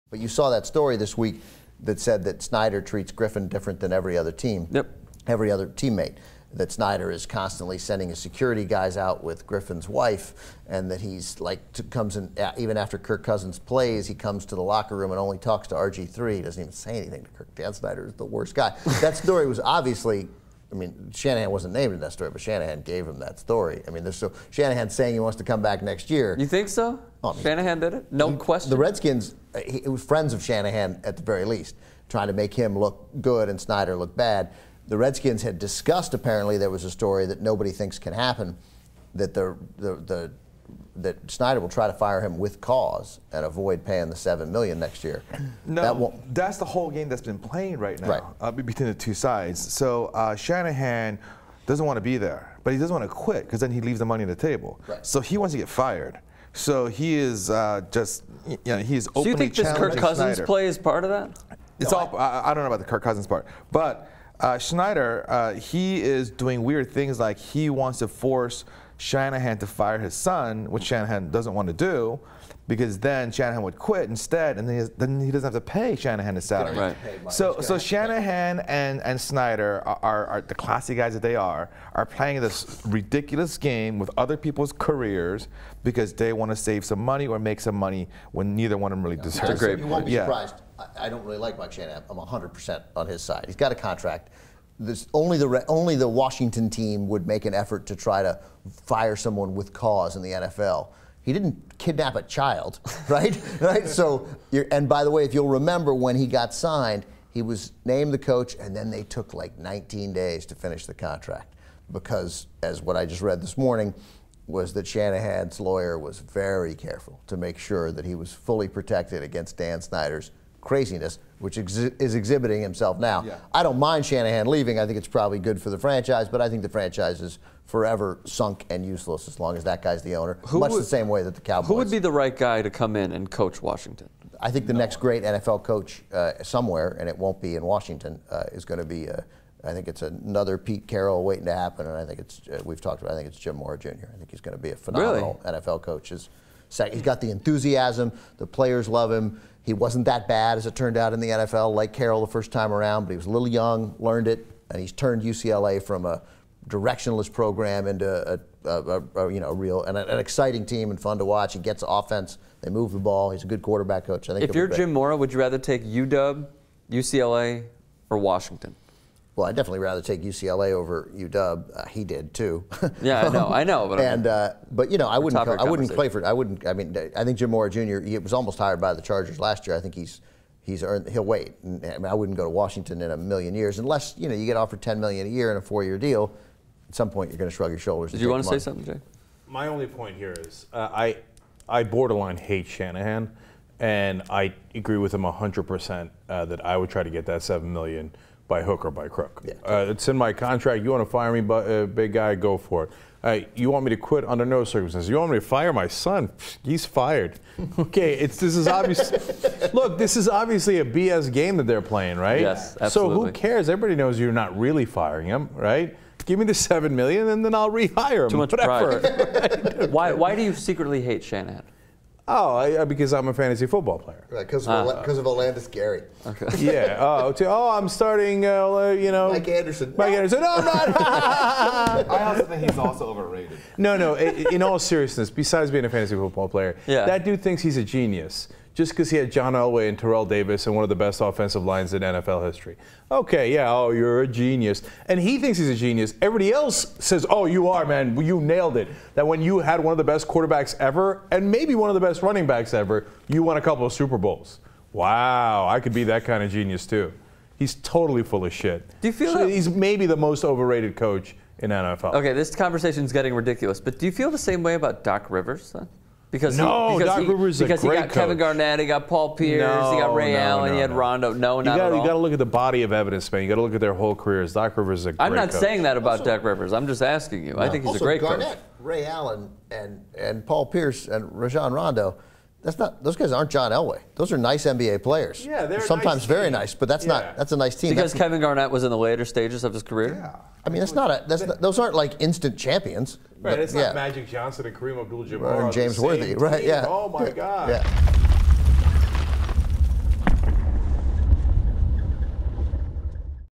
But you saw that story this week that said that Snyder treats Griffin different than every other team. Yep. Every other teammate. That Snyder is constantly sending his security guys out with Griffin's wife, and that he's like comes in even after Kirk Cousins plays, he comes to the locker room and only talks to RG3. He doesn't even say anything to Kirk. Dan Snyder is the worst guy. That story was obviously, I mean, Shanahan wasn't named in that story, but Shanahan gave him that story. I mean, there's so Shanahan saying he wants to come back next year. You think so? Oh, I mean, Shanahan did it? No question. The Redskins, it was friends of Shanahan at the very least, trying to make him look good and Snyder look bad. The Redskins had discussed, apparently there was a story that nobody thinks can happen, that that Snyder will try to fire him with cause and avoid paying the $7 million next year. No, that's the whole game that's been playing right now, between the two sides. So Shanahan doesn't want to be there, but he doesn't want to quit because then he leaves the money on the table. Right. So he wants to get fired. So he is just, he is openly. Do you think this Kirk Cousins Snyder. play is part of that? It's all. I don't know about the Kirk Cousins part, but Snyder, he is doing weird things like he wants to force Shanahan to fire his son, which Shanahan doesn't want to do, because then Shanahan would quit instead, and then he doesn't have to pay Shanahan his salary. Right. So Shanahan and Snyder are the classy guys that they are playing this ridiculous game with other people's careers because they want to save some money or make some money when neither one of them really deserves it. You won't be surprised. I don't really like Mike Shanahan. I'm 100% on his side. He's got a contract. Only the Washington team would make an effort to try to fire someone with cause in the NFL. He didn't kidnap a child, right? So, and by the way, if you'll remember when he got signed, he was named the coach, and then they took like 19 days to finish the contract because, as what I just read this morning, was that Shanahan's lawyer was very careful to make sure that he was fully protected against Dan Snyder's craziness, which is exhibiting himself now. Yeah. I don't mind Shanahan leaving. I think it's probably good for the franchise, but I think the franchise is forever sunk and useless as long as that guy's the owner, the same way that the Cowboys. Who would be the right guy to come in and coach Washington? I think the next great NFL coach somewhere, and it won't be in Washington, is going to be, I think it's another Pete Carroll waiting to happen, and I think it's, we've talked about, I think it's Jim Mora Jr. I think he's going to be a phenomenal NFL coach. He's got the enthusiasm, the players love him. He wasn't that bad, as it turned out, in the NFL, like Carroll the first time around, but he was a little young, learned it, and he's turned UCLA from a directionless program into a real and an exciting team and fun to watch. He gets offense. They move the ball. He's a good quarterback coach. I think. If you're Jim Mora, would you rather take UW, UCLA, or Washington? Well, I'd definitely rather take UCLA over UW. He did too. Yeah, I know. But but you know, I wouldn't play for. I mean, I think Jim Mora Jr. He was almost hired by the Chargers last year. I think he's earned. He'll wait. I mean, I wouldn't go to Washington in a million years unless you get offered $10 million a year in a 4-year deal. At some point, you're going to shrug your shoulders. Did you want to say something, Jay? My only point here is I borderline hate Shanahan, and I agree with him 100% that I would try to get that $7 million by hook or by crook. Yeah. It's in my contract. You want to fire me, big guy, go for it. You want me to quit under no circumstances. You want me to fire my son? He's fired. Okay, this is obvious. Look, this is obviously a BS game that they're playing, right? Yes, absolutely. So who cares? Everybody knows you're not really firing him, right? Give me the $7 million, and then I'll rehire him. Too much pride. Why do you secretly hate Shanahan? Oh, because I'm a fantasy football player. Right, because of Olandis Gary. Okay. Yeah. I'm starting. Mike Anderson. Mike Anderson. No, I'm not. I also think he's also overrated. No. In all seriousness, besides being a fantasy football player, that dude thinks he's a genius just because he had John Elway and Terrell Davis and one of the best offensive lines in NFL history. Okay, yeah. Oh, you're a genius, and he thinks he's a genius. Everybody else says, "Oh, you are, man. You nailed it." That when you had one of the best quarterbacks ever, and maybe one of the best running backs ever, you won a couple of Super Bowls. Wow, I could be that kind of genius too. He's totally full of shit. Do you feel that he's maybe the most overrated coach in NFL? Okay, this conversation is getting ridiculous, but do you feel the same way about Doc Rivers, then? Because Doc Rivers is a great coach. Because he got Kevin Garnett, he got Paul Pierce, he got Ray Allen, he had Rondo. No, not at all. You got to look at the body of evidence, man. You got to look at their whole careers. Doc Rivers is a great coach. I'm not saying that about Doc Rivers. I'm just asking you. I think he's a great coach. Garnett, Ray Allen, and Paul Pierce and Rajon Rondo. Those guys aren't John Elway. Those are nice NBA players. Yeah, they're sometimes very nice, but that's a nice team. Because Kevin Garnett was in the later stages of his career. Yeah. I mean, those aren't like instant champions. Right, it's not Magic Johnson and Kareem Abdul-Jabbar and James Worthy, right? Yeah. Oh my God. Yeah.